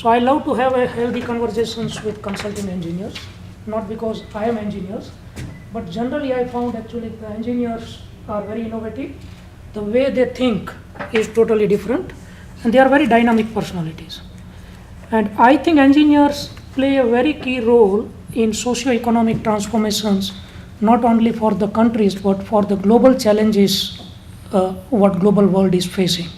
So I love to have a healthy conversations with consulting engineers, not because I am engineers, but generally I found actually the engineers are very innovative. The way they think is totally different, and they are very dynamic personalities. And I think engineers play a very key role in socio-economic transformations, not only for the countries, but for the global challenges what global world is facing.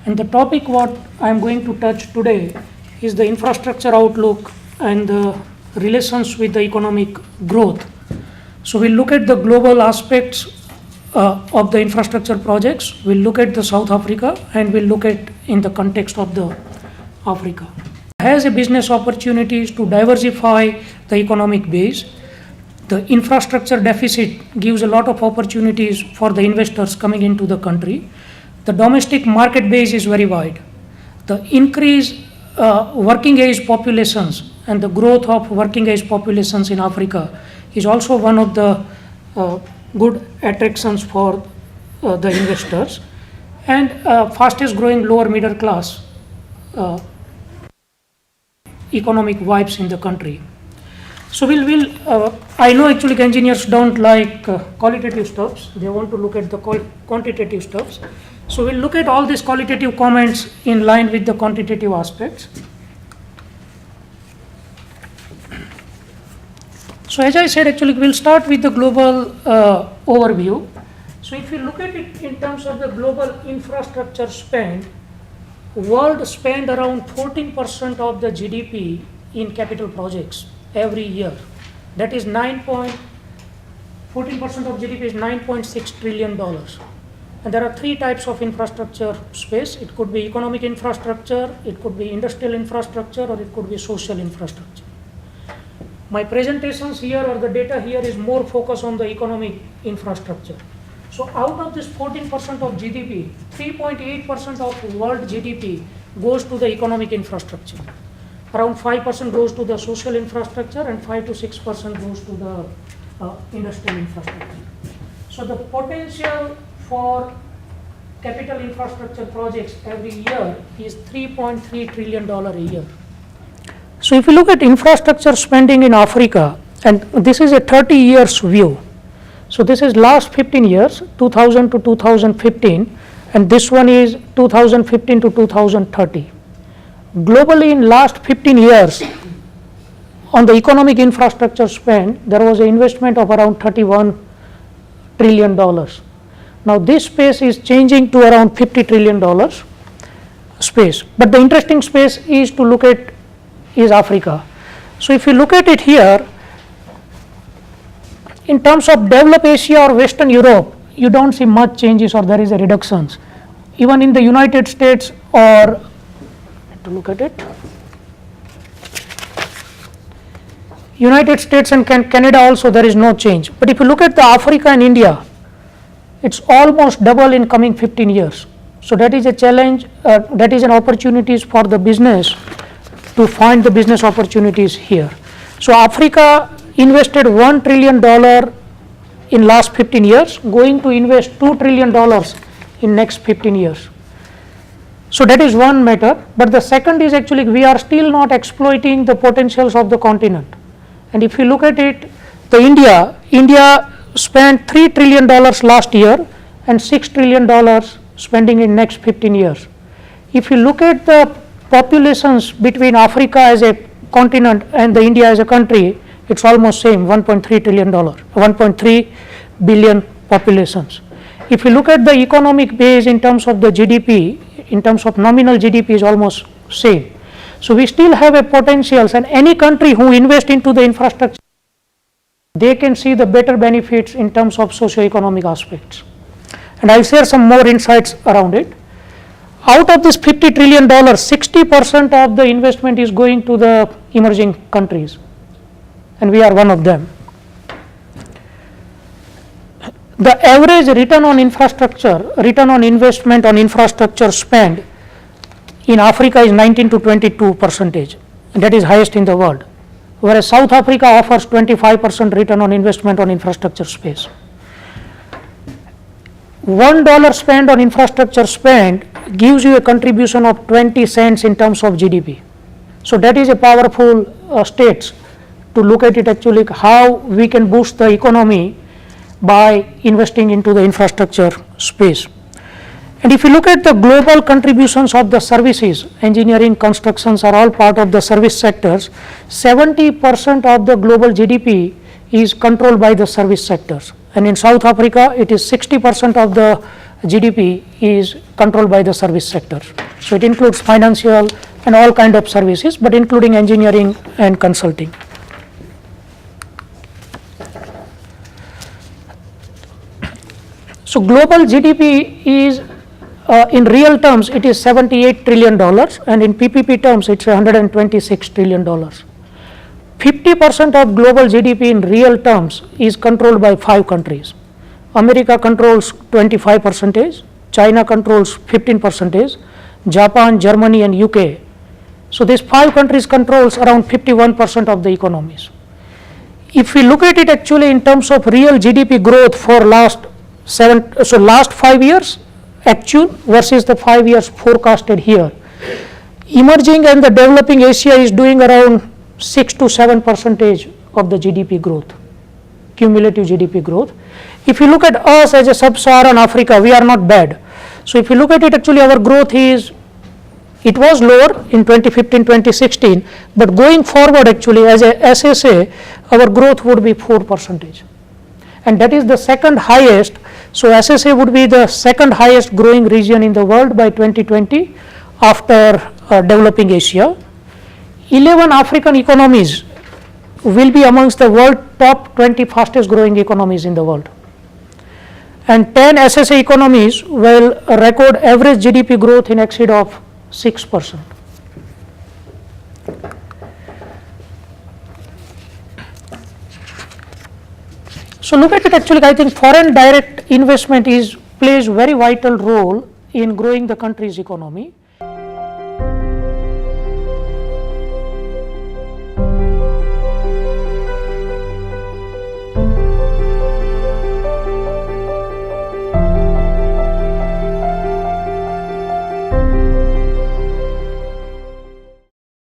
And the topic what I am going to touch today is the infrastructure outlook and the relations with the economic growth. So we'll look at the global aspects of the infrastructure projects, we'll look at the South Africa, and we'll look at in the context of the Africa. Has a business opportunities to diversify the economic base. The infrastructure deficit gives a lot of opportunities for the investors coming into the country. The domestic market base is very wide. The increase working age populations and the growth of working age populations in Africa is also one of the good attractions for the investors, and fastest growing lower middle class economic vibes in the country. So I know actually engineers don't like qualitative stuffs, they want to look at the quantitative stuffs. So we'll look at all these qualitative comments in line with the quantitative aspects. So as I said, actually we'll start with the global overview. So if you look at it in terms of the global infrastructure spend, world spend around 14% of the GDP in capital projects every year. That is 14% of GDP is $9.6 trillion. And there are three types of infrastructure space. It could be economic infrastructure, it could be industrial infrastructure, or it could be social infrastructure. My presentations here or the data here is more focused on the economic infrastructure. So out of this 14% of GDP, 3.8% of world GDP goes to the economic infrastructure. Around 5% goes to the social infrastructure, and 5 to 6% goes to the industrial infrastructure. So the potential for capital infrastructure projects every year is $3.3 trillion a year. So if you look at infrastructure spending in Africa, and this is a 30 years view. So this is last 15 years, 2000 to 2015, and this one is 2015 to 2030. Globally in last 15 years, on the economic infrastructure spend, there was an investment of around $31 trillion. Now this space is changing to around $50 trillion space. But the interesting space is to look at is Africa. So if you look at it here, in terms of developed Asia or Western Europe, you don't see much changes or there is a reductions. Even in the United States or to look at it, United States and Canada also there is no change. But if you look at the Africa and India, it's almost double in coming 15 years. So that is a challenge, that is an opportunity for the business to find the business opportunities here. So Africa invested $1 trillion in last 15 years, going to invest $2 trillion in next 15 years. So that is one matter, but the second is actually we are still not exploiting the potentials of the continent. And if you look at it, the India spent $3 trillion last year and $6 trillion spending in next 15 years. If you look at the populations between Africa as a continent and the India as a country, it's almost same, $1.3 trillion, 1.3 billion populations. If you look at the economic base in terms of the GDP, in terms of nominal GDP is almost same. So we still have a potentials, and any country who invest into the infrastructure, they can see the better benefits in terms of socio-economic aspects. And I'll share some more insights around it. Out of this $50 trillion, 60% of the investment is going to the emerging countries, and we are one of them. The average return on infrastructure, return on investment on infrastructure spend in Africa is 19 to 22%, and that is highest in the world. Whereas South Africa offers 25% return on investment on infrastructure space. $1 spent on infrastructure spend gives you a contribution of 20 cents in terms of GDP. So that is a powerful state to look at it actually how we can boost the economy by investing into the infrastructure space. And if you look at the global contributions of the services, engineering, constructions are all part of the service sectors. 70% of the global GDP is controlled by the service sectors. And in South Africa, it is 60% of the GDP is controlled by the service sector. So it includes financial and all kind of services, but including engineering and consulting. So global GDP is in real terms it is $78 trillion, and in PPP terms it's $126 trillion. 50% of global GDP in real terms is controlled by 5 countries. America controls 25%, China controls 15%, Japan, Germany and UK. So these 5 countries controls around 51% of the economies. If we look at it actually in terms of real GDP growth for last 5 years actual versus the 5 years forecasted here, emerging and the developing Asia is doing around 6 to 7% of the GDP growth, cumulative GDP growth. If you look at us as a sub-Saharan Africa, we are not bad. So if you look at it actually our growth it was lower in 2015-2016, but going forward actually as a SSA our growth would be 4%, and that is the second highest. So SSA would be the second highest growing region in the world by 2020 after developing Asia. 11 African economies will be amongst the world top 20 fastest growing economies in the world, and 10 SSA economies will record average GDP growth in exceed of 6%. So look at it actually, I think foreign direct investment plays very vital role in growing the country's economy.